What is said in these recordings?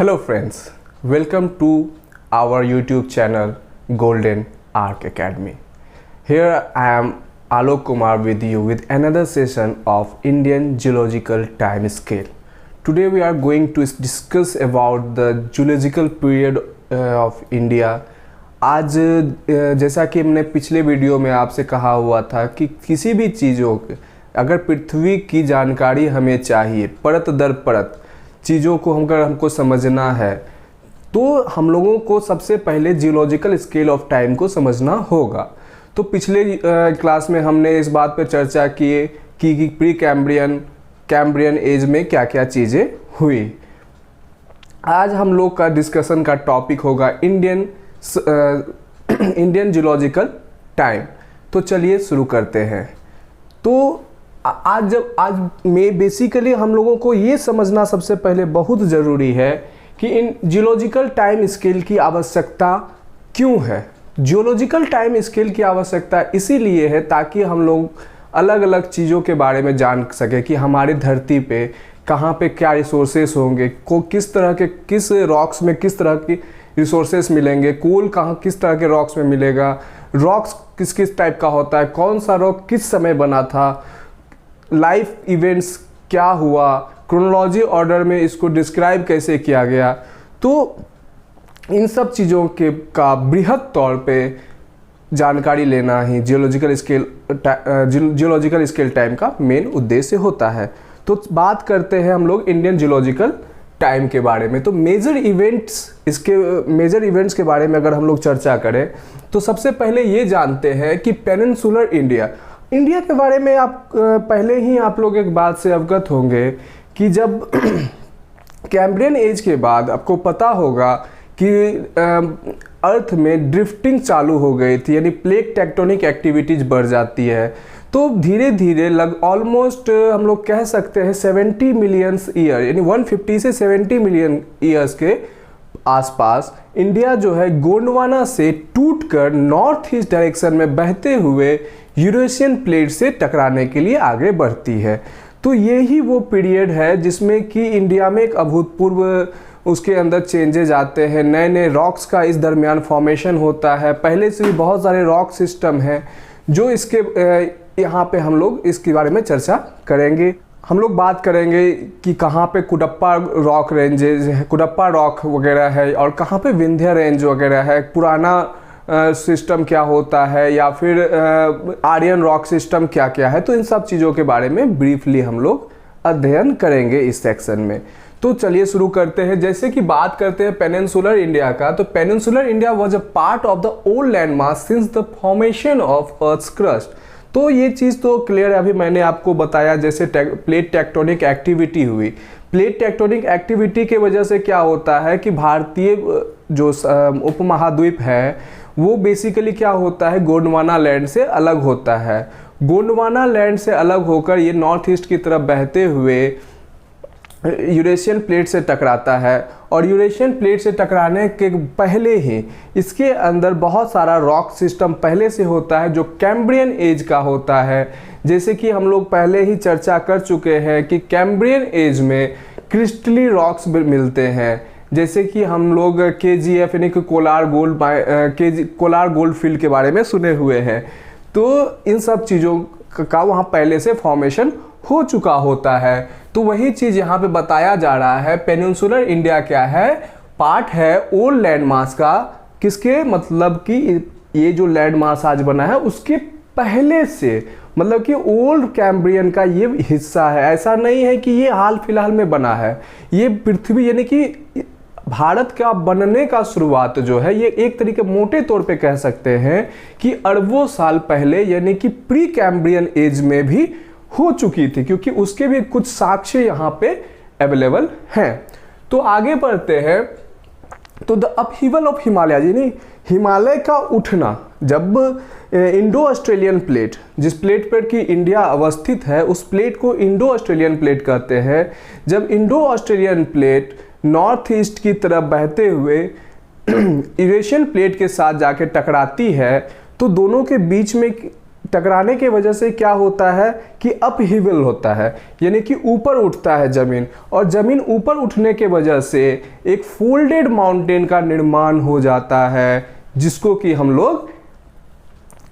Hello friends, welcome to our YouTube channel Golden Arc Academy. Here I am Alok Kumar with you with another session of Indian Geological Time Scale. Today we are going to discuss about the geological period of India. आज जैसा कि हमने पिछले video में आपसे कहा हुआ था कि किसी भी चीज़ों अगर पृथ्वी की जानकारी हमें चाहिए परत दर परत चीज़ों को हमको समझना है तो हम लोगों को सबसे पहले जियोलॉजिकल स्केल ऑफ टाइम को समझना होगा। तो पिछले क्लास में हमने इस बात पर चर्चा की कि प्री कैम्ब्रियन एज में क्या क्या चीज़ें हुई। आज हम लोग का डिस्कशन का टॉपिक होगा इंडियन जियोलॉजिकल टाइम। तो चलिए शुरू करते हैं। तो आज में बेसिकली हम लोगों को ये समझना सबसे पहले बहुत ज़रूरी है कि इन जियोलॉजिकल टाइम स्केल की आवश्यकता क्यों है। जियोलॉजिकल टाइम स्केल की आवश्यकता इसीलिए है ताकि हम लोग अलग अलग चीज़ों के बारे में जान सके कि हमारी धरती पे कहाँ पे क्या रिसोर्सेस होंगे, को किस रॉक्स में किस तरह की रिसोर्सेस मिलेंगे, कोल कहाँ किस तरह के रॉक्स में मिलेगा, रॉक्स किस किस टाइप का होता है, कौन सा रॉक किस समय बना था, लाइफ इवेंट्स क्या हुआ, क्रोनोलॉजी ऑर्डर में इसको डिस्क्राइब कैसे किया गया। तो इन सब चीज़ों के का बृहद तौर पे जानकारी लेना ही जियोलॉजिकल स्केल टाइम का मेन उद्देश्य होता है। तो बात करते हैं हम लोग इंडियन जियोलॉजिकल टाइम के बारे में। तो मेजर इवेंट्स के बारे में अगर हम लोग चर्चा करें तो सबसे पहले ये जानते हैं कि पेनिनसुलर इंडिया के बारे में आप पहले ही आप लोग एक बात से अवगत होंगे कि जब कैम्ब्रियन एज के बाद आपको पता होगा कि अर्थ में ड्रिफ्टिंग चालू हो गई थी, यानी प्लेट टेक्टोनिक एक्टिविटीज बढ़ जाती है। तो धीरे धीरे ऑलमोस्ट हम लोग कह सकते हैं 70 मिलियन ईयर यानी 150 से 70 मिलियन ईयर्स के आसपास इंडिया जो है गोंडवाना से टूटकर नॉर्थ ईस्ट डायरेक्शन में बहते हुए यूरेशियन प्लेट से टकराने के लिए आगे बढ़ती है। तो ये ही वो पीरियड है जिसमें कि इंडिया में एक अभूतपूर्व उसके अंदर चेंजेज आते हैं, नए नए रॉक्स का इस दरमियान फॉर्मेशन होता है। पहले से भी बहुत सारे रॉक सिस्टम हैं जो इसके यहाँ पे हम लोग इसके बारे में चर्चा करेंगे। हम लोग बात करेंगे कि कहाँ पे कुडप्पा रॉक रेंजेज है, कुडप्पा रॉक वगैरह है, और कहाँ पे विंध्य रेंज वगैरह है, पुराना सिस्टम क्या होता है, या फिर आर्यन रॉक सिस्टम क्या क्या है। तो इन सब चीज़ों के बारे में ब्रीफली हम लोग अध्ययन करेंगे इस सेक्शन में। तो चलिए शुरू करते हैं। जैसे कि बात करते हैं पेनिनसुलर इंडिया का, तो peninsular India was a part of the old land mass since the formation of earth's crust. तो ये चीज़ तो क्लियर है, अभी मैंने आपको बताया जैसे प्लेट टेक्टोनिक एक्टिविटी हुई। प्लेट टेक्टोनिक एक्टिविटी के वजह से क्या होता है कि भारतीय जो उपमहाद्वीप है वो बेसिकली क्या होता है, गोंडवाना लैंड से अलग होता है। गोंडवाना लैंड से अलग होकर ये नॉर्थ ईस्ट की तरफ बहते हुए यूरेशियन प्लेट से टकराता है, और यूरेशियन प्लेट से टकराने के पहले ही इसके अंदर बहुत सारा रॉक सिस्टम पहले से होता है जो कैम्ब्रियन एज का होता है। जैसे कि हम लोग पहले ही चर्चा कर चुके हैं कि कैम्ब्रियन एज में क्रिस्टली रॉक्स मिलते हैं, जैसे कि हम लोग KGF यानी कि कोलार गोल्ड फील्ड के बारे में सुने हुए हैं। तो इन सब चीज़ों का वहाँ पहले से फॉर्मेशन हो चुका होता है। तो वही चीज़ यहाँ पे बताया जा रहा है। पेनिनसुलर इंडिया क्या है, पार्ट है ओल्ड लैंड मास का। किसके मतलब कि ये जो लैंड मास आज बना है उसके पहले से, मतलब कि ओल्ड कैम्ब्रियन का ये हिस्सा है। ऐसा नहीं है कि ये हाल फिलहाल में बना है। ये पृथ्वी यानी कि भारत का बनने का शुरुआत जो है ये एक तरीके मोटे तौर पे कह सकते हैं कि अरबों साल पहले यानी कि प्री कैम्ब्रियन एज में भी हो चुकी थी, क्योंकि उसके भी कुछ साक्ष्य यहाँ पे अवेलेबल हैं। तो आगे बढ़ते हैं। तो द अपहीवल ऑफ हिमालय यानी हिमालय का उठना, जब इंडो ऑस्ट्रेलियन प्लेट, जिस प्लेट पर कि इंडिया अवस्थित है उस प्लेट को इंडो ऑस्ट्रेलियन प्लेट कहते हैं। जब Indo Australian plate north east की तरफ बहते हुए यूरेशियन प्लेट के साथ जाके टकराती है तो दोनों के बीच में टकराने की वजह से क्या होता है कि अपहीवल होता है, यानी कि ऊपर उठता है ज़मीन, और ज़मीन ऊपर उठने के वजह से एक फोल्डेड माउंटेन का निर्माण हो जाता है, जिसको कि हम लोग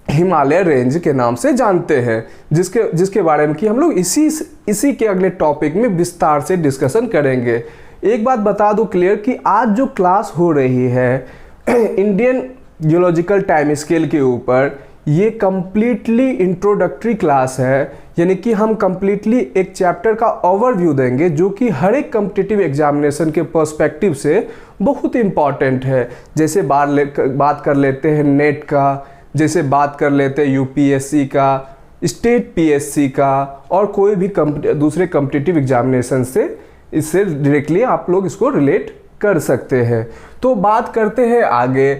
हिमालय रेंज के नाम से जानते हैं, जिसके बारे में कि हम लोग इसी के अगले टॉपिक में विस्तार से डिस्कशन करेंगे। एक बात बता दूं क्लियर कि आज जो क्लास हो रही है इंडियन जियोलॉजिकल टाइम स्केल के ऊपर, ये कम्प्लीटली इंट्रोडक्टरी क्लास है, यानी कि हम कम्प्लीटली एक चैप्टर का ओवरव्यू देंगे जो कि हर एक कॉम्पिटिटिव एग्जामिनेशन के पर्सपेक्टिव से बहुत इंपॉर्टेंट है। जैसे बात कर लेते हैं नेट का, जैसे बात कर लेते हैं यूपीएससी का, स्टेट पीएससी का, और कोई भी दूसरे कॉम्पिटिटिव एग्जामिनेशन से इससे डायरेक्टली आप लोग इसको रिलेट कर सकते हैं। तो बात करते हैं आगे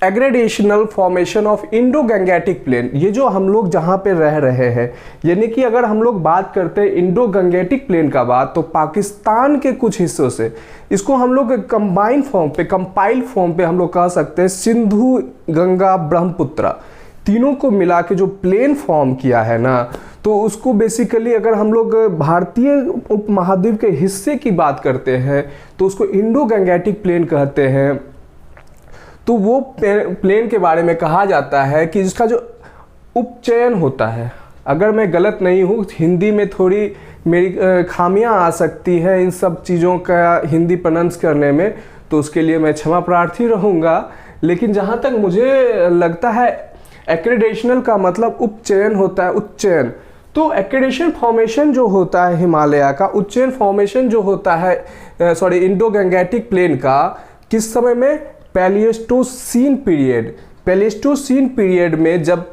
aggradational formation of Indo Gangetic plain. ये जो हम लोग जहाँ पे रह रहे हैं, यानी कि अगर हम लोग बात करते हैं इंडो गंगेटिक प्लेन का बात, तो पाकिस्तान के कुछ हिस्सों से इसको हम लोग कंबाइंड फॉर्म पे, कंपाइल्ड फॉर्म पे हम लोग कह सकते हैं सिंधु गंगा ब्रह्मपुत्र तीनों को मिला के जो प्लेन फॉर्म किया है ना, तो उसको बेसिकली अगर हम लोग भारतीय उपमहाद्वीप के हिस्से की बात करते हैं तो उसको इंडो गंगेटिक प्लेन कहते हैं। तो वो प्लेन के बारे में कहा जाता है कि जिसका जो उपचयन होता है, अगर मैं गलत नहीं हूँ, हिंदी में थोड़ी मेरी खामियां आ सकती है इन सब चीज़ों का हिंदी प्रोनाउंस करने में, तो उसके लिए मैं क्षमा प्रार्थी रहूँगा। लेकिन जहाँ तक मुझे लगता है एक्रेडेशनल का मतलब उपचयन होता है, उच्चयन। तो एक्रेडेशन फॉर्मेशन जो होता है हिमालय का, उच्चयन फॉर्मेशन जो होता है इंडो गंगेटिक प्लेन का, किस समय में? पैलियोस्टोसीन पीरियड में जब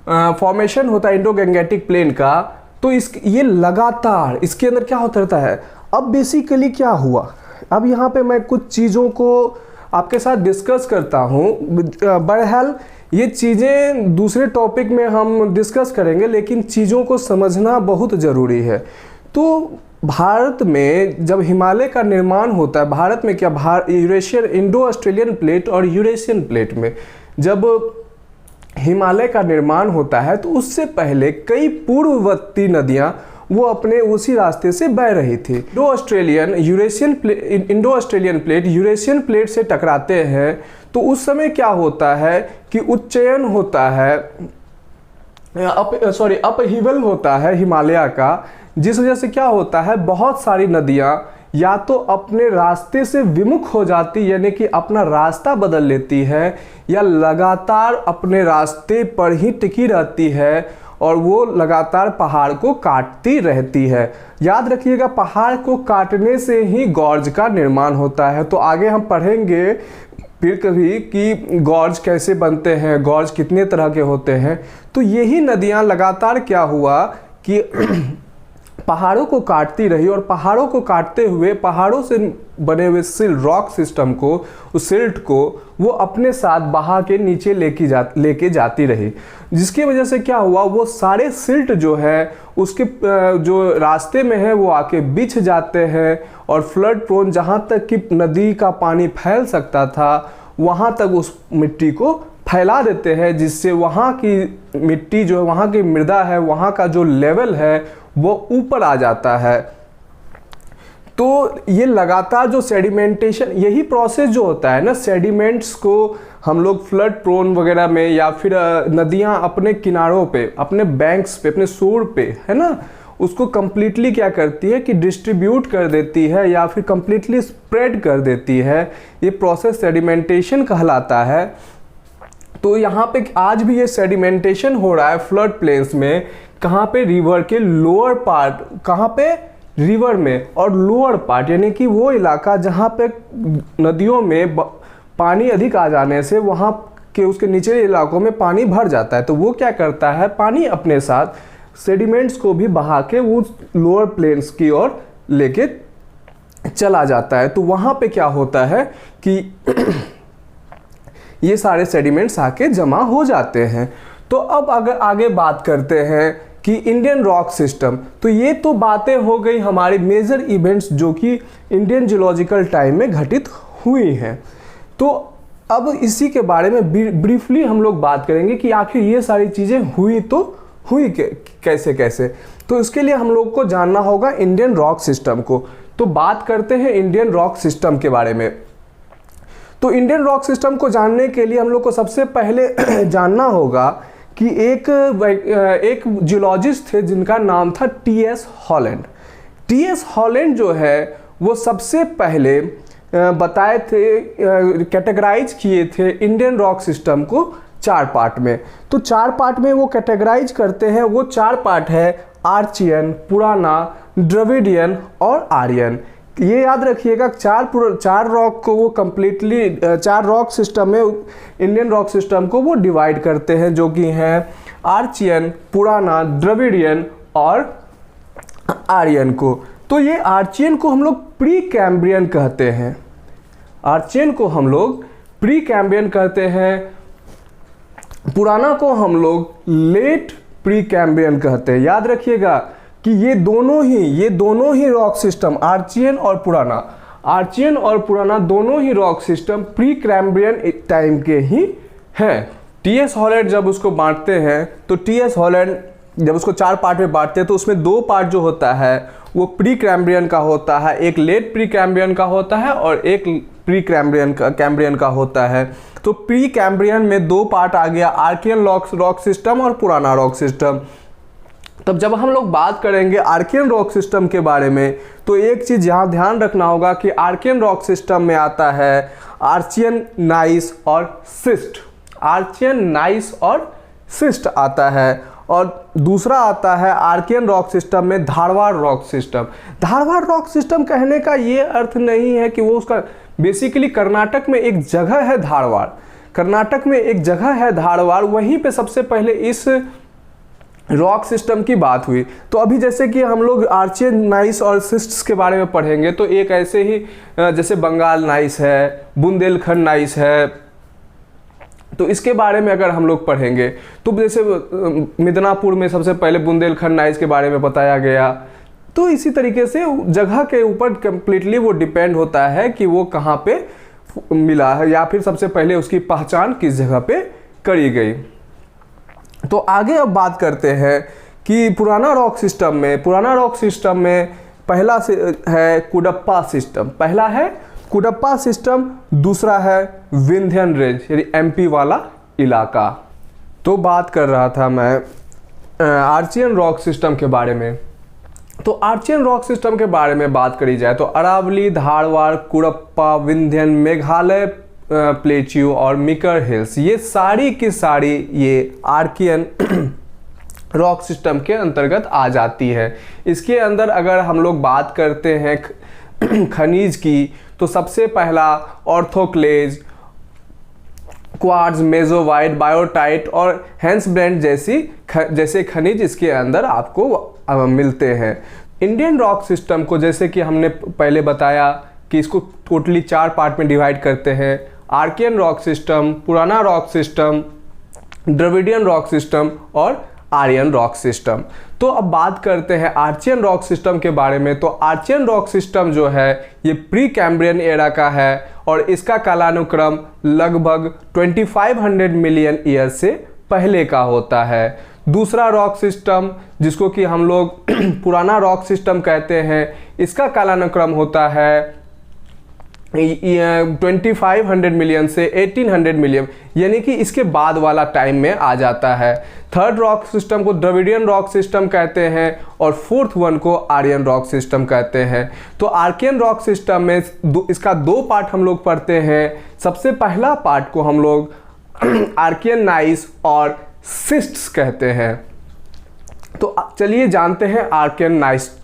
फॉर्मेशन होता है इंडो गंगेटिक प्लेन का, तो ये लगातार इसके अंदर क्या होता रहता है। अब बेसिकली क्या हुआ, अब यहाँ पे मैं कुछ चीज़ों को आपके साथ डिस्कस करता हूँ। बहरहाल ये चीज़ें दूसरे टॉपिक में हम डिस्कस करेंगे, लेकिन चीज़ों को समझना बहुत ज़रूरी है। तो भारत में जब हिमालय का निर्माण होता है, भारत में क्या, यूरेशियन इंडो ऑस्ट्रेलियन प्लेट और यूरेशियन प्लेट में जब हिमालय का निर्माण होता है, तो उससे पहले कई पूर्ववर्ती नदियां वो अपने उसी रास्ते से बह रही थी। Indo Australian plate Eurasian plate से टकराते हैं, तो उस समय क्या होता है कि उच्चयन होता है, अपहीवल होता है हिमालय का, जिस वजह से क्या होता है, बहुत सारी नदियां या तो अपने रास्ते से विमुख हो जाती, यानी कि अपना रास्ता बदल लेती है, या लगातार अपने रास्ते पर ही टिकी रहती है और वो लगातार पहाड़ को काटती रहती है। याद रखिएगा, पहाड़ को काटने से ही गॉर्ज का निर्माण होता है। तो आगे हम पढ़ेंगे फिर कभी कि गॉर्ज कैसे बनते हैं, गॉर्ज कितने तरह के होते हैं। तो यही नदियाँ लगातार क्या हुआ कि पहाड़ों को काटती रही, और पहाड़ों को काटते हुए पहाड़ों से बने हुए रॉक सिस्टम को, उस सिल्ट को वो अपने साथ बहा के नीचे लेके जाती रही, जिसकी वजह से क्या हुआ, वो सारे सिल्ट जो है उसके जो रास्ते में है वो आके बिछ जाते हैं, और फ्लड प्रोन जहाँ तक कि नदी का पानी फैल सकता था वहाँ तक उस मिट्टी को फैला देते हैं, जिससे वहाँ की मिट्टी जो है, वहाँ की मृदा है, वहाँ का जो लेवल है वो ऊपर आ जाता है। तो ये लगातार जो सेडिमेंटेशन, यही प्रोसेस जो होता है ना, सेडिमेंट्स को हम लोग फ्लड प्रोन वगैरह में, या फिर नदियाँ अपने किनारों पे, अपने बैंक्स पे, अपने शोर पे, है ना, उसको कम्प्लीटली क्या करती है कि डिस्ट्रीब्यूट कर देती है या फिर कम्प्लीटली स्प्रेड कर देती है। ये प्रोसेस सेडिमेंटेशन कहलाता है। तो यहाँ पे आज भी ये सेडिमेंटेशन हो रहा है फ्लड प्लेन्स में। कहाँ पे? रिवर के लोअर पार्ट, कहाँ पे? रिवर में, और लोअर पार्ट यानी कि वो इलाका जहाँ पे नदियों में पानी अधिक आ जाने से वहाँ के उसके निचले इलाकों में पानी भर जाता है। तो वो क्या करता है, पानी अपने साथ सेडिमेंट्स को भी बहा के वो लोअर प्लेन्स की ओर लेके चला जाता है। तो वहाँ पे क्या होता है कि ये सारे सेडिमेंट्स आके जमा हो जाते हैं। तो अब अगर आगे बात करते हैं कि इंडियन रॉक सिस्टम, तो ये तो बातें हो गई हमारी मेजर इवेंट्स जो कि इंडियन जियोलॉजिकल टाइम में घटित हुई हैं। तो अब इसी के बारे में ब्रीफली हम लोग बात करेंगे कि आखिर ये सारी चीज़ें हुई तो हुई कैसे कैसे। तो इसके लिए हम लोग को जानना होगा इंडियन रॉक सिस्टम को। तो बात करते हैं इंडियन रॉक सिस्टम के बारे में। तो इंडियन रॉक सिस्टम को जानने के लिए हम लोग को सबसे पहले जानना होगा कि एक जियोलॉजिस्ट थे जिनका नाम था टी.एस. हॉलैंड। टी.एस. हॉलैंड जो है वो सबसे पहले बताए थे, कैटेगराइज किए थे इंडियन रॉक सिस्टम को 4 पार्ट में। तो 4 पार्ट में वो कैटेगराइज करते हैं। वो 4 पार्ट है आर्चियन, पुराना, द्रविडियन और आर्यन। ये याद रखिएगा, 4 रॉक को वो कंप्लीटली 4 रॉक सिस्टम में इंडियन रॉक सिस्टम को वो डिवाइड करते हैं, जो कि हैं आर्चियन, पुराना, द्रविडियन और आर्यन को। तो ये आर्चियन को हम लोग प्री कैम्ब्रियन कहते हैं। आर्चियन को हम लोग प्री कैम्ब्रियन कहते हैं। पुराना को हम लोग लेट प्री कैम्ब्रियन कहते हैं। याद रखिएगा कि ये दोनों ही रॉक सिस्टम, आर्चियन और पुराना दोनों ही rock system pre Cambrian time के ही हैं। टी.एस. हॉलैंड जब उसको बांटते हैं, तो टी.एस. हॉलैंड जब उसको 4 पार्ट में बांटते हैं तो उसमें 2 पार्ट जो होता है वो प्री कैम्ब्रियन का होता है, एक लेट प्री कैम्ब्रियन का होता है और एक प्री कैम्ब्रियन का होता है। तो प्री कैम्ब्रियन में 2 पार्ट आ गया, आर्कियन रॉक सिस्टम और पुराना रॉक सिस्टम। तब जब हम लोग बात करेंगे आर्कियन रॉक सिस्टम के बारे में, तो एक चीज़ यहाँ ध्यान रखना होगा कि आर्कियन रॉक सिस्टम में आता है आर्चियन, नाइस और सिस्ट। आर्चियन, नाइस और सिस्ट आता है। और दूसरा आता है आर्कियन रॉक सिस्टम में Dharwad rock system. Dharwad rock system कहने का ये अर्थ नहीं है कि वो उसका बेसिकली कर्नाटक में एक जगह है धारवाड़, कर्नाटक में एक जगह है धारवाड़, वहीं पे सबसे पहले इस रॉक सिस्टम की बात हुई। तो अभी जैसे कि हम लोग आर्चियन, नाइस और सिस्ट्स के बारे में पढ़ेंगे, तो एक ऐसे ही जैसे बंगाल नाइस है, बुंदेलखंड नाइस है, तो इसके बारे में अगर हम लोग पढ़ेंगे तो जैसे मिदनापुर में सबसे पहले बुंदेलखंड नाइस के बारे में बताया गया। तो इसी तरीके से जगह के ऊपर कंप्लीटली वो डिपेंड होता है कि वो कहाँ पे मिला है या फिर सबसे पहले उसकी पहचान किस जगह पे करी गई। तो आगे अब बात करते हैं कि पुराना रॉक सिस्टम में पहला से है कुडप्पा सिस्टम। पहला है कुडप्पा सिस्टम, दूसरा है विंध्यन रेंज यानी एमपी वाला इलाका। तो बात कर रहा था मैं आर्चियन रॉक सिस्टम के बारे में। तो आर्चियन रॉक सिस्टम के बारे में बात करी जाए तो अरावली, धारवाड़, कुडप्पा, विंध्यन, मेघालय प्लेट्यू और मिकर हिल्स, ये सारी की सारी ये आर्कियन रॉक सिस्टम के अंतर्गत आ जाती है। इसके अंदर अगर हम लोग बात करते हैं खनिज की, तो सबसे पहला ऑर्थोक्लेज, क्वार्ट्ज, मेसोवाइट, बायोटाइट और हेंसब्रेंड जैसे खनिज इसके अंदर आपको मिलते हैं। इंडियन रॉक सिस्टम को जैसे कि हमने पहले बताया कि इसको टोटली 4 पार्ट में डिवाइड करते हैं, आर्कियन रॉक सिस्टम, पुराना rock system, Dravidian rock system और आर्यन रॉक सिस्टम। तो अब बात करते हैं आर्चियन रॉक सिस्टम के बारे में। तो आर्चियन रॉक सिस्टम जो है ये प्री कैम्ब्रियन एरा का है और इसका कालानुक्रम लगभग 2500 मिलियन ईयर से पहले का होता है। दूसरा रॉक सिस्टम जिसको कि हम लोग पुराना रॉक सिस्टम कहते हैं, इसका कालानुक्रम होता है 2500 मिलियन से 1800 मिलियन, यानी कि इसके बाद वाला टाइम में आ जाता है। थर्ड रॉक सिस्टम को द्रविडियन रॉक सिस्टम कहते हैं और फोर्थ वन को आर्यन रॉक सिस्टम कहते हैं। तो आर्कियन रॉक सिस्टम में इसका 2 पार्ट हम लोग पढ़ते हैं। सबसे पहला पार्ट को हम लोग आर्कियन नाइस और सिस्ट्स कहते हैं। तो चलिए जानते हैं आर्कियन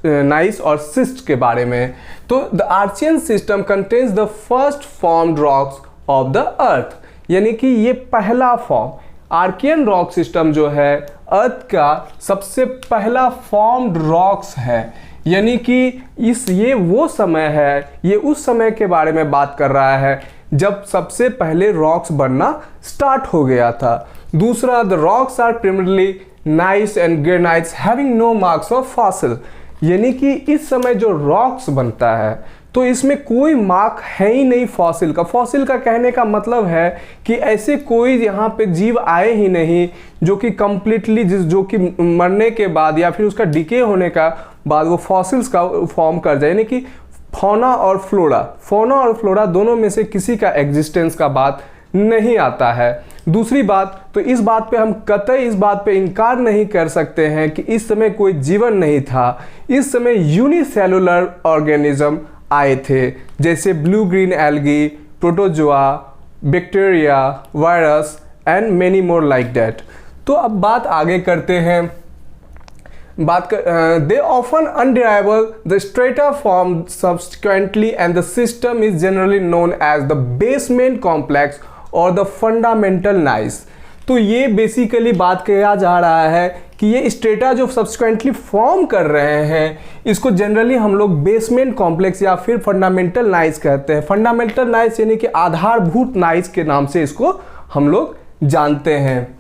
नाइस और सिस्ट के बारे में। तो the Archean system contains the first formed rocks of the earth, यानी कि ये पहला फॉर्म आर्कियन रॉक सिस्टम जो है अर्थ का सबसे पहला फॉर्म्ड रॉक्स है, यानी कि ये वो समय है, ये उस समय के बारे में बात कर रहा है जब सबसे पहले रॉक्स बनना स्टार्ट हो गया था। दूसरा, the rocks are primarily gneiss and granites having no marks of fossil, यानी कि इस समय जो रॉक्स बनता है तो इसमें कोई मार्क है ही नहीं फॉसिल का। फॉसिल का कहने का मतलब है कि ऐसे कोई यहाँ पे जीव आए ही नहीं जो कि कंप्लीटली जो कि मरने के बाद या फिर उसका डिके होने का बाद वो फॉसिल्स का फॉर्म कर जाए, यानी कि फौना और फ्लोरा दोनों में से किसी का एग्जिस्टेंस का बात नहीं आता है। दूसरी बात, तो इस बात पे हम कतई इस बात पे इनकार नहीं कर सकते हैं कि इस समय कोई जीवन नहीं था। इस समय यूनिसेलुलर ऑर्गेनिज्म आए थे, जैसे blue green algae, protozoa, bacteria, virus and many more like that. तो अब बात आगे करते हैं। They often underival the strata form subsequently and the system is generally known as the basement complex और द फंडामेंटल नाइस। तो ये basically बात किया जा रहा है कि ये स्ट्रेटा जो सब्सिक्वेंटली फॉर्म कर रहे हैं इसको जनरली हम लोग बेसमेंट कॉम्प्लेक्स या फिर फंडामेंटल नाइस कहते हैं। फंडामेंटल नाइस यानी कि आधारभूत नाइस के नाम से इसको हम लोग जानते हैं।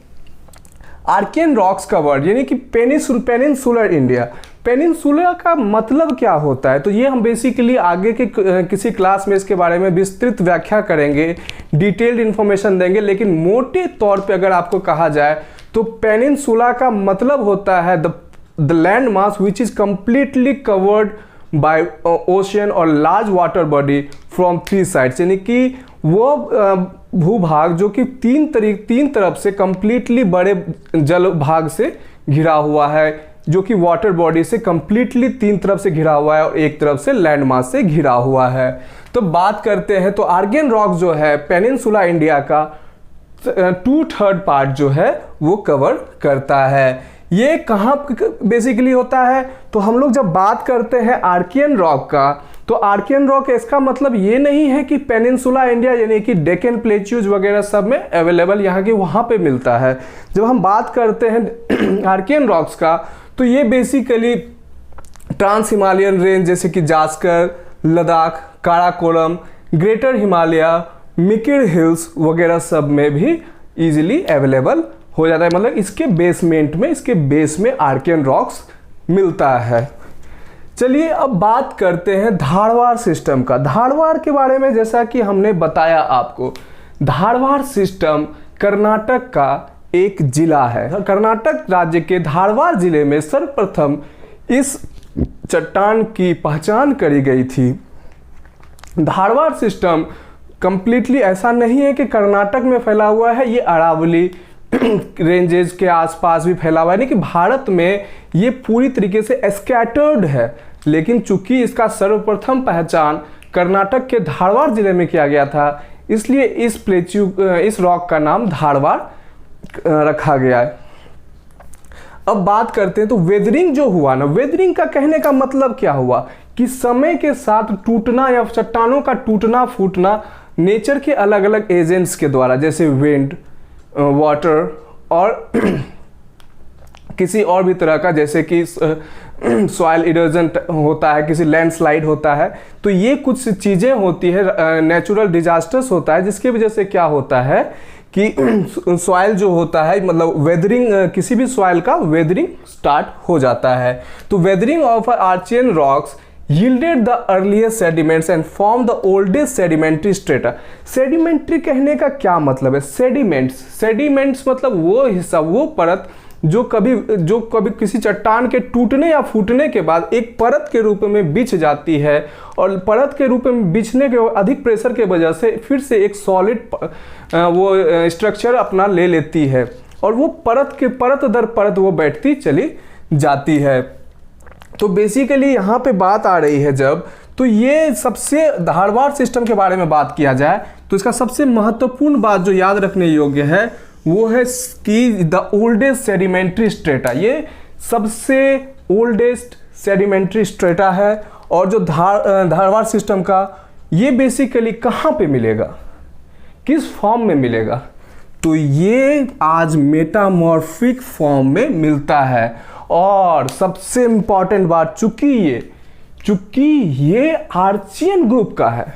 आर्कियन रॉक्स का वर्ड यानी कि पेनिनसुलर इंडिया। पेनिनसुला का मतलब क्या होता है, तो ये हम बेसिकली आगे के किसी क्लास में इसके बारे में विस्तृत व्याख्या करेंगे, डिटेल्ड इन्फॉर्मेशन देंगे। लेकिन मोटे तौर पे अगर आपको कहा जाए तो पेनिनसुला का मतलब होता है the land mass which is completely covered by ocean और large water body from 3 sides, यानी कि वो भूभाग जो कि तीन तरफ से कंप्लीटली बड़े जल भाग से घिरा हुआ है, जो कि वाटर बॉडी से कंप्लीटली 3 तरफ से घिरा हुआ है और एक तरफ से लैंड मास से घिरा हुआ है। तो बात करते हैं, तो आर्कियन रॉक जो है पेनिनसुला इंडिया का 2/3 पार्ट जो है वो कवर करता है। ये कहाँ बेसिकली होता है, तो हम लोग जब बात करते हैं आर्कियन रॉक का, तो आर्कियन रॉक इसका मतलब ये नहीं है कि पेनिनसुला इंडिया यानी कि डेक्कन प्लेट्यूज वगैरह सब में अवेलेबल यहाँ के वहाँ पे मिलता है। जब हम बात करते हैं आर्कियन रॉक्स का, तो ये बेसिकली ट्रांस हिमालयन रेंज जैसे कि जास्कर, लद्दाख, काराकोरम, ग्रेटर हिमालय, मिकिर हिल्स वगैरह सब में भी इजीली अवेलेबल हो जाता है। मतलब इसके बेस में आर्कियन रॉक्स मिलता है। चलिए अब बात करते हैं धारवाड़ सिस्टम का। धारवाड़ के बारे में जैसा कि हमने बताया आपको, धारवाड़ सिस्टम कर्नाटक का एक जिला है। कर्नाटक राज्य के धारवाड़ जिले में सर्वप्रथम इस चट्टान की पहचान करी गई थी। धारवाड़ सिस्टम कंप्लीटली ऐसा नहीं है कि कर्नाटक में फैला हुआ है, ये अरावली रेंजेस के आसपास भी फैला हुआ है, यानी कि भारत में ये पूरी तरीके से स्कैटर्ड है। लेकिन चूंकि इसका सर्वप्रथम पहचान कर्नाटक के धारवाड़ जिले में किया गया था, इसलिए इस रॉक का नाम धारवाड़ रखा गया है। अब बात करते हैं, तो वेदरिंग जो हुआ ना, वेदरिंग का कहने का मतलब क्या हुआ कि समय के साथ टूटना या चट्टानों का टूटना फूटना नेचर के अलग अलग एजेंट्स के द्वारा, जैसे विंड, वाटर और किसी और भी तरह का, जैसे कि सॉइल इरोजन होता है, किसी लैंडस्लाइड होता है, तो ये कुछ चीज़ें होती है, नेचुरल डिजास्टर्स होता है, जिसकी वजह से क्या होता है कि सॉइल जो होता है, मतलब वेदरिंग, किसी भी सॉइल का वेदरिंग स्टार्ट हो जाता है। तो weathering of Archaean rocks yielded the earliest sediments and formed the oldest sedimentary strata। Sedimentary कहने का क्या मतलब है? सेडिमेंट्स मतलब वो हिस्सा, वो परत जो कभी किसी चट्टान के टूटने या फूटने के बाद एक परत के रूप में बिछ जाती है, और परत के रूप में बिछने के अधिक प्रेशर के वजह से फिर से एक सॉलिड वो स्ट्रक्चर अपना ले लेती है, और वो परत दर परत वो बैठती चली जाती है। तो बेसिकली यहाँ पे बात आ रही है जब, तो ये सबसे धारवाड़ सिस्टम के बारे में बात किया जाए तो इसका सबसे महत्वपूर्ण बात जो याद रखने योग्य है वो है कि द ओल्डेस्ट सेडिमेंट्री स्ट्रेटा, ये सबसे ओल्डेस्ट सेडिमेंट्री स्ट्रेटा है। और जो धारवाड़ सिस्टम का ये बेसिकली कहाँ पे मिलेगा, किस फॉर्म में मिलेगा, तो ये आज मेटामॉर्फिक फॉर्म में मिलता है। और सबसे इंपॉर्टेंट बात, चूंकि ये आर्चियन ग्रुप का है,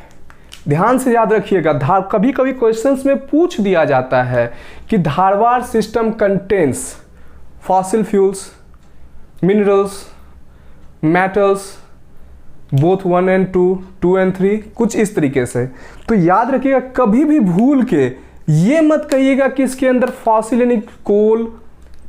ध्यान से याद रखिएगा, कभी कभी क्वेश्चंस में पूछ दिया जाता है कि Dharwad system contains fossil fuels, minerals, metals, both 1 and 2, 2 and 3, कुछ इस तरीके से। तो याद रखिएगा, कभी भी भूल के ये मत कहिएगा कि इसके अंदर फॉसिल यानी कोल,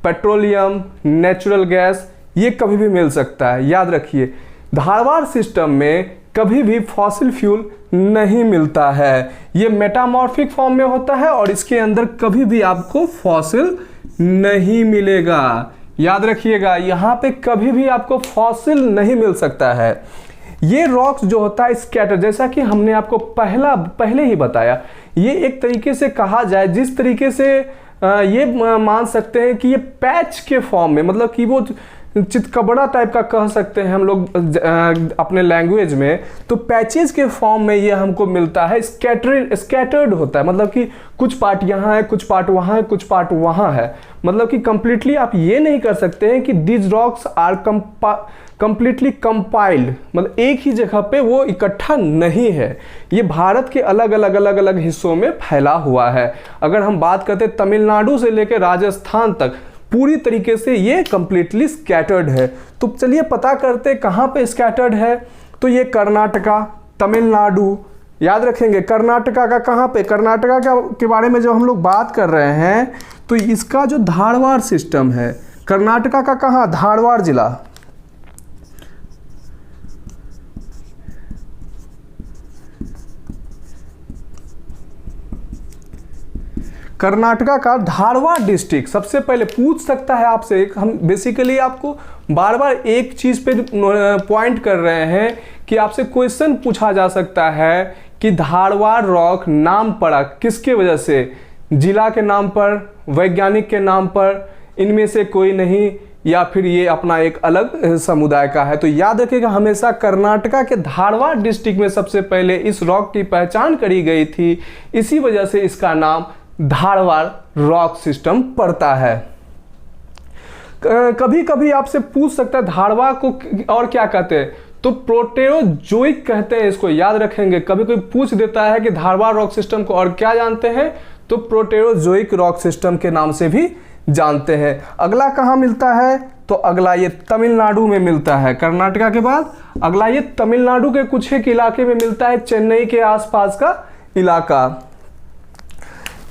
पेट्रोलियम, नेचुरल गैस, ये कभी भी मिल सकता है। याद रखिए, धारवाड़ सिस्टम में कभी भी फॉसिल फ्यूल नहीं मिलता है, ये मेटामॉर्फिक फॉर्म में होता है और इसके अंदर कभी भी आपको फॉसिल नहीं मिलेगा। याद रखिएगा, यहाँ पे कभी भी आपको फॉसिल नहीं मिल सकता है। ये रॉक्स जो होता है स्कैटर, जैसा कि हमने आपको पहले ही बताया, ये एक तरीके से कहा जाए, जिस तरीके से ये मान सकते हैं कि ये पैच के फॉर्म में, मतलब कि वो चितकबरा टाइप का कह सकते हैं हम लोग अपने लैंग्वेज में, तो पैचेज के फॉर्म में ये हमको मिलता है। स्कैटर्ड होता है, मतलब कि कुछ पार्ट यहाँ है, कुछ पार्ट वहाँ है, कुछ पार्ट वहाँ है। मतलब कि कंप्लीटली आप ये नहीं कर सकते हैं कि this rocks are completely compiled, मतलब एक ही जगह पे वो इकट्ठा नहीं है, ये भारत के अलग अलग हिस्सों में फैला हुआ है। अगर हम बात करते हैं तमिलनाडु से लेकर राजस्थान तक, पूरी तरीके से ये कंप्लीटली स्कैटर्ड है। तो चलिए पता करते कहाँ पे स्कैटर्ड है। तो ये कर्नाटका, तमिलनाडु, याद रखेंगे कर्नाटका का कहाँ पे, कर्नाटका के बारे में जब हम लोग बात कर रहे हैं तो इसका जो धारवाड़ सिस्टम है, कर्नाटका का कहाँ, धारवाड़ जिला, कर्नाटका का धारवाड़ डिस्ट्रिक्ट। सबसे पहले पूछ सकता है आपसे, हम बेसिकली आपको बार बार एक चीज़ पे पॉइंट कर रहे हैं कि आपसे क्वेश्चन पूछा जा सकता है कि धारवाड़ रॉक नाम पड़ा किसके वजह से, जिला के नाम पर, वैज्ञानिक के नाम पर, इनमें से कोई नहीं, या फिर ये अपना एक अलग समुदाय का है। तो याद रखिएगा, हमेशा कर्नाटका के धारवाड़ डिस्ट्रिक्ट में सबसे पहले इस रॉक की पहचान करी गई थी, इसी वजह से इसका नाम धारवाड़ रॉक सिस्टम पड़ता है। कभी कभी आपसे पूछ सकता है धारवाड़ को और क्या कहते हैं, तो प्रोटेरोजोइक कहते हैं इसको, याद रखेंगे। कभी कोई पूछ देता है कि धारवाड़ रॉक सिस्टम को और क्या जानते हैं, तो प्रोटेरोजोइक रॉक सिस्टम के नाम से भी जानते हैं। अगला कहाँ मिलता है, तो अगला ये तमिलनाडु में मिलता है। कर्नाटका के बाद अगला ये तमिलनाडु के कुछ एक इलाके में मिलता है, चेन्नई के आसपास का इलाका।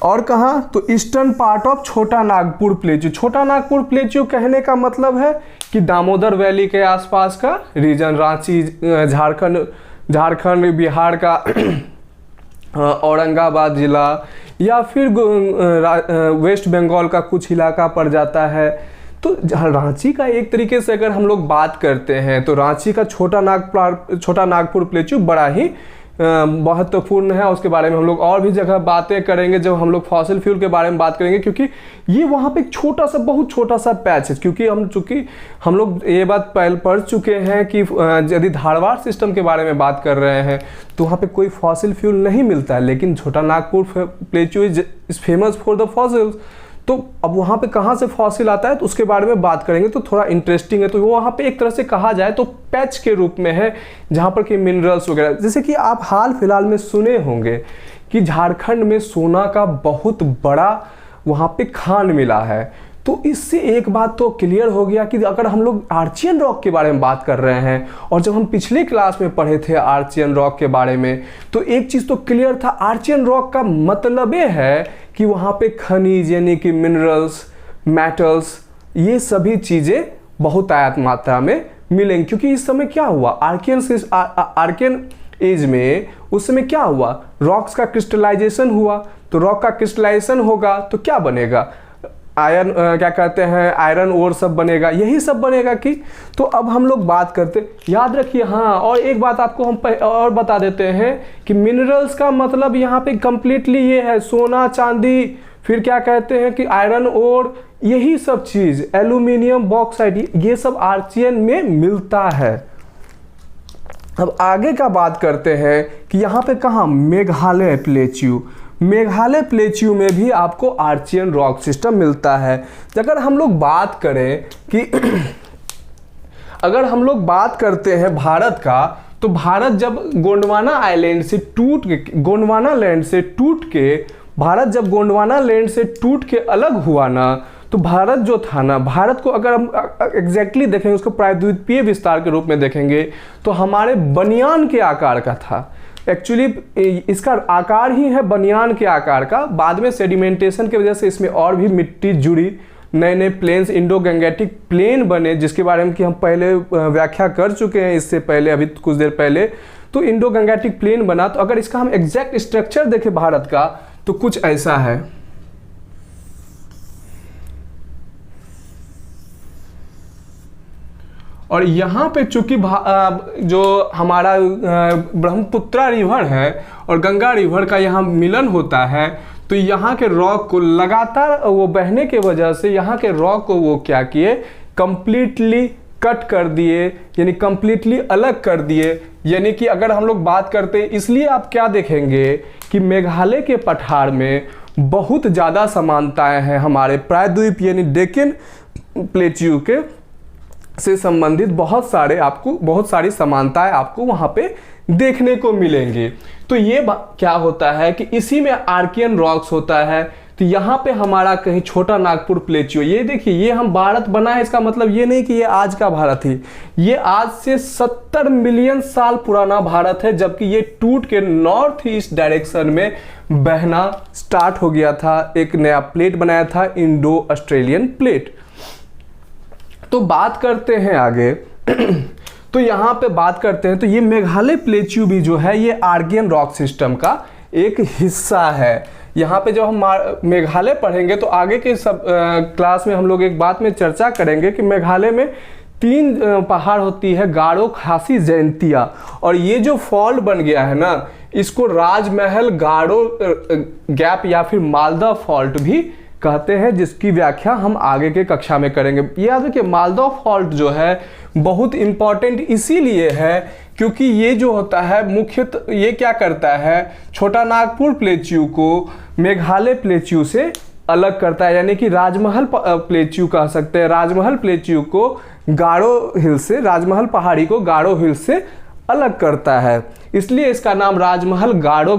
और कहाँ, तो ईस्टर्न पार्ट ऑफ छोटा नागपुर प्लेट्यू। छोटा नागपुर प्लेट्यू कहने का मतलब है कि दामोदर वैली के आसपास का रीजन, रांची, झारखंड, बिहार का औरंगाबाद जिला, या फिर वेस्ट बंगाल का कुछ इलाका पड़ जाता है। तो रांची का एक तरीके से अगर हम लोग बात करते हैं तो रांची का छोटा नागपुर प्लेट्यू बड़ा ही महत्वपूर्ण है। उसके बारे में हम लोग और भी जगह बातें करेंगे जब हम लोग फॉसिल फ्यूल के बारे में बात करेंगे, क्योंकि ये वहाँ पे एक छोटा सा, बहुत छोटा सा पैच है। क्योंकि हम लोग ये बात पहले पढ़ चुके हैं कि यदि धारवाड़ सिस्टम के बारे में बात कर रहे हैं तो वहाँ पे कोई फॉसिल फ्यूल नहीं मिलता है, लेकिन छोटा Nagpur plateau is famous for the fossils. तो अब वहाँ पे कहाँ से फॉसिल आता है तो उसके बारे में बात करेंगे, तो थोड़ा इंटरेस्टिंग है। तो वो वहाँ पे एक तरह से कहा जाए तो पैच के रूप में है, जहाँ पर कि मिनरल्स वगैरह, जैसे कि आप हाल फिलहाल में सुने होंगे कि झारखंड में सोना का बहुत बड़ा वहाँ पे खान मिला है। तो इससे एक बात तो क्लियर हो गया कि अगर हम लोग आर्चियन रॉक के बारे में बात कर रहे हैं, और जब हम पिछले क्लास में पढ़े थे आर्चियन रॉक के बारे में, तो एक चीज़ तो क्लियर था, आर्चियन रॉक का मतलब ये है कि वहाँ पे खनिज यानी कि मिनरल्स, मेटल्स, ये सभी चीज़ें बहुत आयात मात्रा में मिलेंगी। क्योंकि इस समय क्या हुआ, आर्कियन एज में उस समय क्या हुआ, रॉक्स का क्रिस्टलाइजेशन हुआ। तो रॉक का क्रिस्टलाइजेशन होगा तो क्या बनेगा, आयरन, क्या कहते हैं, आयरन ओर सब बनेगा, यही सब बनेगा कि। तो अब हम लोग बात करते, याद रखिए। हाँ, और एक बात आपको हम और बता देते हैं कि मिनरल्स का मतलब यहाँ पे कंप्लीटली ये है, सोना, चांदी, फिर क्या कहते हैं कि आयरन ओर, यही सब चीज़, एल्यूमिनियम, बॉक्साइट, ये सब आर्चियन में मिलता है। अब आगे का बात करते हैं कि यहाँ पे कहाँ, मेघालय प्लेट्यू। मेघालय प्लेट्यू में भी आपको आर्चियन रॉक सिस्टम मिलता है। अगर हम लोग बात करें कि अगर हम लोग बात करते हैं भारत का, तो भारत जब गोंडवाना आइलैंड से गोंडवाना लैंड से टूट के, भारत जब गोंडवाना लैंड से टूट के अलग हुआ ना, तो भारत जो था ना, भारत को अगर हम एग्जैक्टली देखेंगे, उसको प्रायद्वीपीय विस्तार के रूप में देखेंगे तो हमारे बनियान के आकार का था। एक्चुअली इसका आकार ही है बनियान के आकार का। बाद में सेडिमेंटेशन की वजह से इसमें और भी मिट्टी जुड़ी, नए नए प्लेन्स, इंडो गंगेटिक प्लेन बने, जिसके बारे में कि हम पहले व्याख्या कर चुके हैं इससे पहले, अभी कुछ देर पहले। तो इंडो गंगेटिक प्लेन बना। तो अगर इसका हम एग्जैक्ट स्ट्रक्चर देखें भारत का तो कुछ ऐसा है। और यहाँ पे चूंकि जो हमारा ब्रह्मपुत्रा रिवर है और गंगा रिवर का यहाँ मिलन होता है, तो यहाँ के रॉक को लगातार वो बहने के वजह से यहाँ के रॉक को वो क्या किए, कंप्लीटली कट कर दिए, यानी कंप्लीटली अलग कर दिए। यानी कि अगर हम लोग बात करते हैं, इसलिए आप क्या देखेंगे कि मेघालय के पठार में बहुत ज़्यादा समानताएं हैं हमारे प्रायद्वीप यानी डेक्कन प्लेट्यू के से संबंधित बहुत सारी समानताएं आपको वहां पे देखने को मिलेंगी। तो ये क्या होता है कि इसी में आर्कियन रॉक्स होता है। तो यहाँ पे हमारा कहीं छोटा नागपुर प्लेट्यू, ये देखिए, ये हम भारत बना है, इसका मतलब ये नहीं कि ये आज का भारत ही, ये आज से 70 मिलियन साल पुराना भारत है, जबकि ये टूट के नॉर्थ ईस्ट डायरेक्शन में बहना स्टार्ट हो गया था। एक नया प्लेट बनाया था, इंडो ऑस्ट्रेलियन प्लेट। तो बात करते हैं आगे तो यहाँ पे बात करते हैं, तो ये मेघालय प्लेट्यू भी जो है ये आर्कियन रॉक सिस्टम का एक हिस्सा है। यहाँ पे जब हम मेघालय पढ़ेंगे तो आगे के सब क्लास में हम लोग एक बात में चर्चा करेंगे कि मेघालय में 3 पहाड़ होती है, गारो, खासी, जयंतिया। और ये जो फॉल्ट बन गया है ना, इसको राजमहल गारो गैप या फिर मालदा फॉल्ट भी कहते हैं, जिसकी व्याख्या हम आगे के कक्षा में करेंगे। याद रखिए, मालदा फॉल्ट जो है बहुत इंपॉर्टेंट इसीलिए है क्योंकि ये जो होता है मुख्यतः ये क्या करता है, छोटा नागपुर प्लेट्यू को मेघालय प्लेट्यू से अलग करता है। यानी कि राजमहल प्लेट्यू कह सकते हैं, राजमहल प्लेट्यू को गारो हिल से, राजमहल पहाड़ी को गारो हिल से अलग करता है। इसलिए इसका नाम राजमहल गारो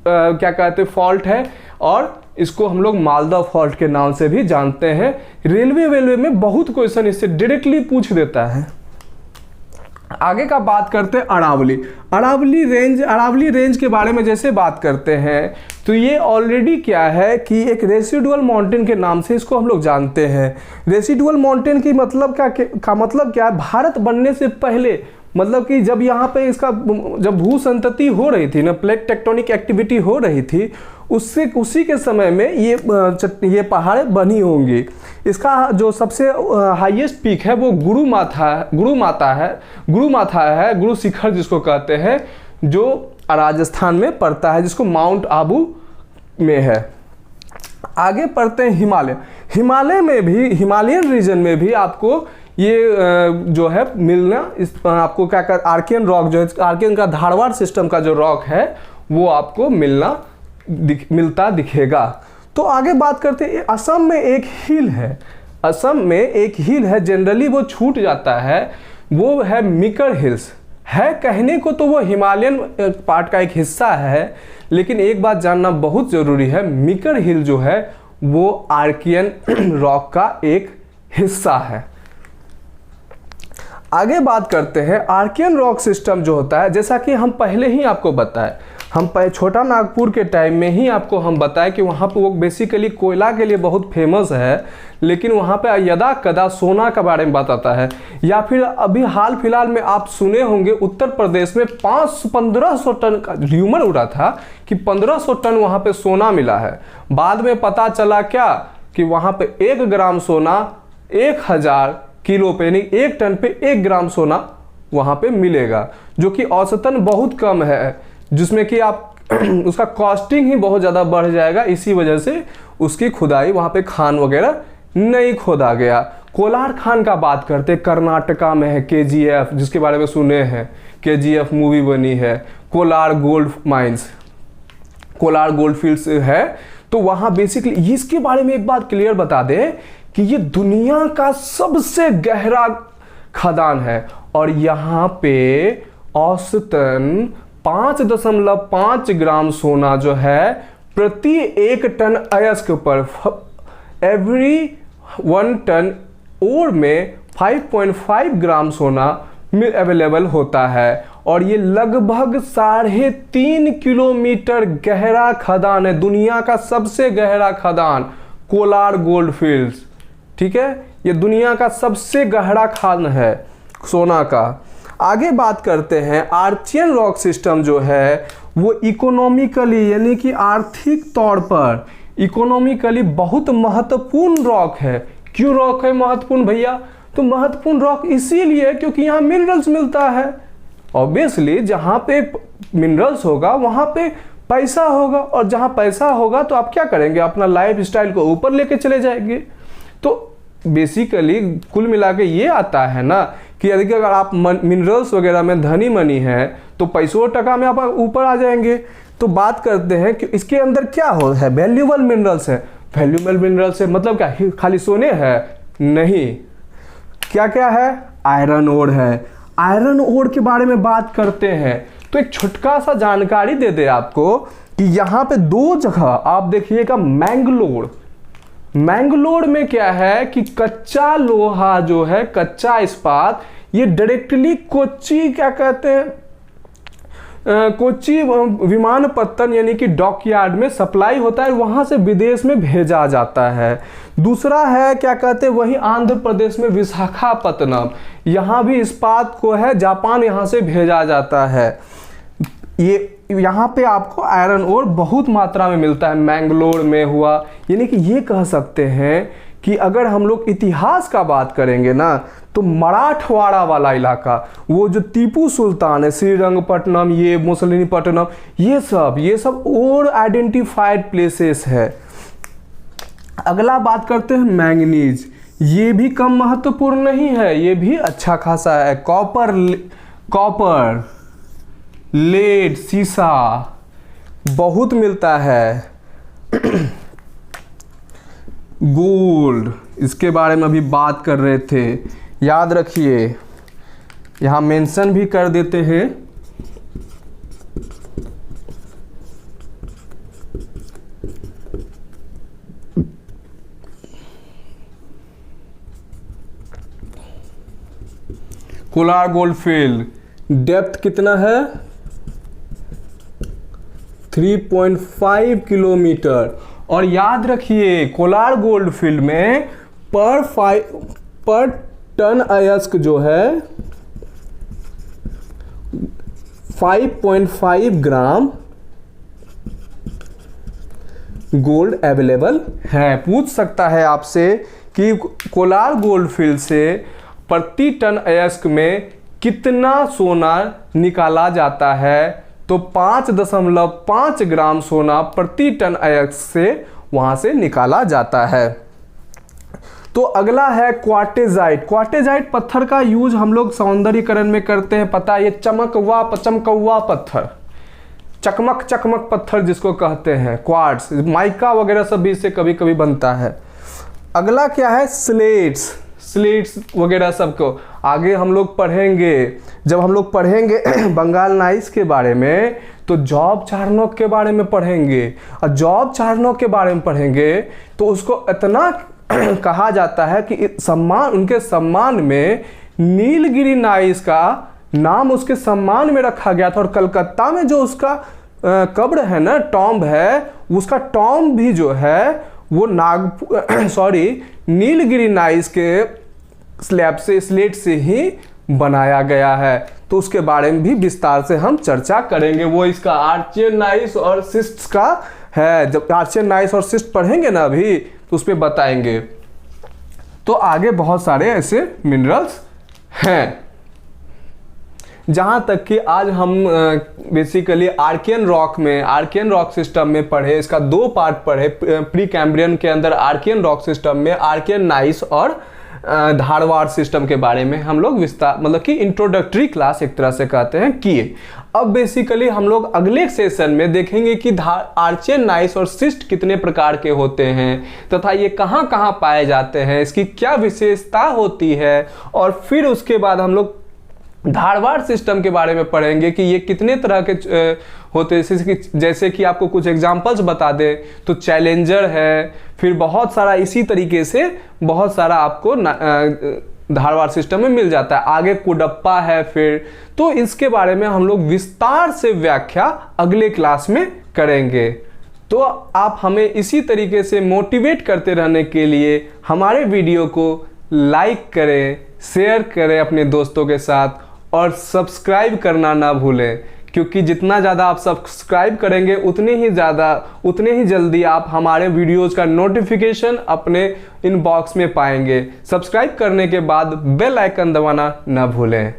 क्या कहते हैं फॉल्ट है, और इसको हम लोग मालदा फॉल्ट के नाम से भी जानते हैं। रेलवे में बहुत क्वेश्चन इससे डायरेक्टली पूछ देता है। आगे का बात करते हैं अरावली रेंज के बारे में जैसे बात करते हैं तो ये ऑलरेडी क्या है कि एक रेसिडुअल माउंटेन के नाम से इसको हम लोग जानते हैं। रेसिडुअल माउंटेन की मतलब का मतलब क्या है, भारत बनने से पहले, मतलब कि जब यहाँ पे इसका जब भू संतति हो रही थी ना, प्लेट टेक्टोनिक एक्टिविटी हो रही थी, उसी के समय में ये पहाड़ बनी होंगी। इसका जो सबसे हाईएस्ट पीक है वो गुरु माता है, गुरु शिखर जिसको कहते हैं, जो राजस्थान में पड़ता है, जिसको माउंट आबू में है। आगे पढ़ते हैं हिमालय में भी, हिमालयन रीजन में भी आपको ये जो है मिलना, इस आपको क्या कर आर्कियन रॉक जो है, आर्कियन का धारवाड़ सिस्टम का जो रॉक है वो आपको मिलता दिखेगा। तो आगे बात करते हैं, असम में एक हिल है, जनरली वो छूट जाता है, वो है मिकर हिल्स है। कहने को तो वो हिमालयन पार्ट का एक हिस्सा है, लेकिन एक बात जानना बहुत ज़रूरी है, मिकर हिल जो है वो आर्कियन रॉक का एक हिस्सा है। आगे बात करते हैं आर्कियन रॉक सिस्टम जो होता है, जैसा कि हम पहले ही आपको बताए, छोटा नागपुर के टाइम में ही आपको हम बताएं कि वहाँ पे वो बेसिकली कोयला के लिए बहुत फेमस है, लेकिन वहाँ पे यदा कदा सोना के बारे में बताता है। या फिर अभी हाल फिलहाल में आप सुने होंगे उत्तर प्रदेश में 1500 टन का र्यूमर उड़ा था कि 1500 टन वहाँ पे सोना मिला है। बाद में पता चला क्या कि वहाँ पे 1 ग्राम सोना 1000 किलो पे, यानी 1 टन पे 1 ग्राम सोना वहाँ पे मिलेगा, जो कि औसतन बहुत कम है, जिसमें कि आप उसका कॉस्टिंग ही बहुत ज़्यादा बढ़ जाएगा। इसी वजह से उसकी खुदाई वहाँ पे खान वगैरह नहीं खोदा गया। कोलार खान का बात करते, कर्नाटका में है KGF, जिसके बारे में सुने हैं, KGF मूवी बनी है। Kolar gold mines, Kolar gold fields है, तो वहाँ बेसिकली इसके बारे में एक बात क्लियर बता दें कि ये दुनिया का सबसे गहरा खदान है, और यहाँ पे औसतन 5.5 ग्राम सोना जो है प्रति 1 टन अयस्क पर, एवरी 1 टन ओर में 5.5 ग्राम सोना अवेलेबल होता है और ये लगभग 3.5 किलोमीटर गहरा खदान है। दुनिया का सबसे गहरा खदान कोलार गोल्ड फील्ड्स, ठीक है, ये दुनिया का सबसे गहरा खान है सोना का। आगे बात करते हैं, आर्चियन रॉक सिस्टम जो है वो इकोनॉमिकली यानी कि आर्थिक तौर पर इकोनॉमिकली बहुत महत्वपूर्ण रॉक है। क्यों रॉक है महत्वपूर्ण भैया? तो महत्वपूर्ण रॉक इसीलिए क्योंकि यहाँ मिनरल्स मिलता है। ऑब्वियसली जहाँ पे मिनरल्स होगा वहाँ पे पैसा होगा, और जहाँ पैसा होगा तो आप क्या करेंगे, अपना लाइफ स्टाइल को ऊपर लेके चले जाएंगे। तो बेसिकली कुल मिला के ये आता है ना कि यदि अगर आप मिनरल्स वगैरह में धनी मनी है तो पैसों टका में आप ऊपर आ जाएंगे। तो बात करते हैं कि इसके अंदर क्या हो है, वैल्यूएबल मिनरल्स है। वैल्यूएबल मिनरल्स है मतलब क्या, खाली सोने है? नहीं, क्या क्या है, आयरन ओर है। आयरन ओर के बारे में बात करते हैं तो एक छोटका सा जानकारी दे दे आपको कि यहाँ पे 2 जगह आप देखिएगा। मैंगलोर में क्या है कि कच्चा लोहा जो है, कच्चा इस्पात, ये डायरेक्टली कोच्चि क्या कहते हैं, कोच्चि विमानपत्तन यानी कि डॉकयार्ड में सप्लाई होता है, वहां से विदेश में भेजा जाता है। दूसरा है क्या कहते हैं, वही आंध्र प्रदेश में विशाखापत्तनम, यहाँ भी इस्पात को है, जापान यहाँ से भेजा जाता है। ये यहाँ पे आपको आयरन ओर बहुत मात्रा में मिलता है, मैंगलोर में हुआ। यानी कि ये कह सकते हैं कि अगर हम लोग इतिहास का बात करेंगे ना तो मराठवाड़ा वाला इलाका, वो जो टीपू सुल्तान है, श्रीरंगपट्टनम, ये मुसलिनीपट्टनम, ये सब और आइडेंटिफाइड प्लेसेस है। अगला बात करते हैं मैंगनीज। ये भी कम महत्वपूर्ण नहीं है, ये भी अच्छा खासा है। कॉपर, लेड, सीसा बहुत मिलता है। गोल्ड, इसके बारे में अभी बात कर रहे थे, याद रखिए, यहाँ मेंशन भी कर देते हैं। कोलार गोल्ड फील्ड डेप्थ कितना है, 3.5 किलोमीटर। और याद रखिए कोलार गोल्ड फील्ड में पर टन अयस्क जो है 5.5 ग्राम गोल्ड अवेलेबल है। पूछ सकता है आपसे कि कोलार गोल्ड फील्ड से प्रति टन अयस्क में कितना सोना निकाला जाता है, तो 5.5 ग्राम सोना प्रति टन अयस्क से वहां से निकाला जाता है। तो अगला है क्वार्टेजाइट। क्वार्टेजाइट पत्थर का यूज हम लोग सौंदर्यीकरण में करते हैं, पता है, ये चमकवा पत्थर, चकमक पत्थर जिसको कहते हैं, क्वार्ट्स, माइका वगैरह सब भी इससे कभी कभी बनता है। अगला क्या है, स्लेट्स वगैरह सबको आगे हम लोग पढ़ेंगे। जब हम लोग पढ़ेंगे बंगाल नाइस के बारे में तो जॉब चार्नोक के बारे में पढ़ेंगे, और जॉब चार्नोक के बारे में पढ़ेंगे तो उसको इतना कहा जाता है कि उनके सम्मान में नीलगिरी नाइस का नाम उसके सम्मान में रखा गया था। और कलकत्ता में जो उसका कब्र है ना, टॉम्ब है, उसका टॉम्ब भी जो है वो नीलगिरी नाइस के स्लेट से ही बनाया गया है। तो उसके बारे में भी विस्तार से हम चर्चा करेंगे। वो इसका आर्चियन नाइस और सिस्ट्स का है, जब आर्चियन नाइस और सिस्ट पढ़ेंगे ना अभी तो उस पर बताएंगे। तो आगे बहुत सारे ऐसे मिनरल्स हैं। जहाँ तक कि आज हम बेसिकली आर्कियन रॉक सिस्टम में पढ़े, इसका 2 पार्ट पढ़े। प्री कैम्ब्रियन के अंदर आर्कियन रॉक सिस्टम में आर्कियन नाइस और धारवाड़ सिस्टम के बारे में हम लोग विस्तार, मतलब कि इंट्रोडक्टरी क्लास एक तरह से कहते हैं, किए। अब बेसिकली हम लोग अगले सेशन में देखेंगे कि आर्चियन नाइस और सिस्ट कितने प्रकार के होते हैं तथा ये कहाँ कहाँ पाए जाते हैं, इसकी क्या विशेषता होती है, और फिर उसके बाद हम लोग धारवाड़ सिस्टम के बारे में पढ़ेंगे कि ये कितने तरह के होते हैं। जैसे कि आपको कुछ एग्जांपल्स बता दें तो चैलेंजर है, फिर बहुत सारा इसी तरीके से बहुत सारा आपको धारवाड़ सिस्टम में मिल जाता है। आगे कुडप्पा है फिर, तो इसके बारे में हम लोग विस्तार से व्याख्या अगले क्लास में करेंगे। तो आप हमें इसी तरीके से मोटिवेट करते रहने के लिए हमारे वीडियो को लाइक करें, शेयर करें अपने दोस्तों के साथ और सब्सक्राइब करना ना भूलें, क्योंकि जितना ज़्यादा आप सब्सक्राइब करेंगे उतने ही जल्दी आप हमारे वीडियोज़ का नोटिफिकेशन अपने इनबॉक्स में पाएंगे। सब्सक्राइब करने के बाद बेल आइकन दबाना ना भूलें।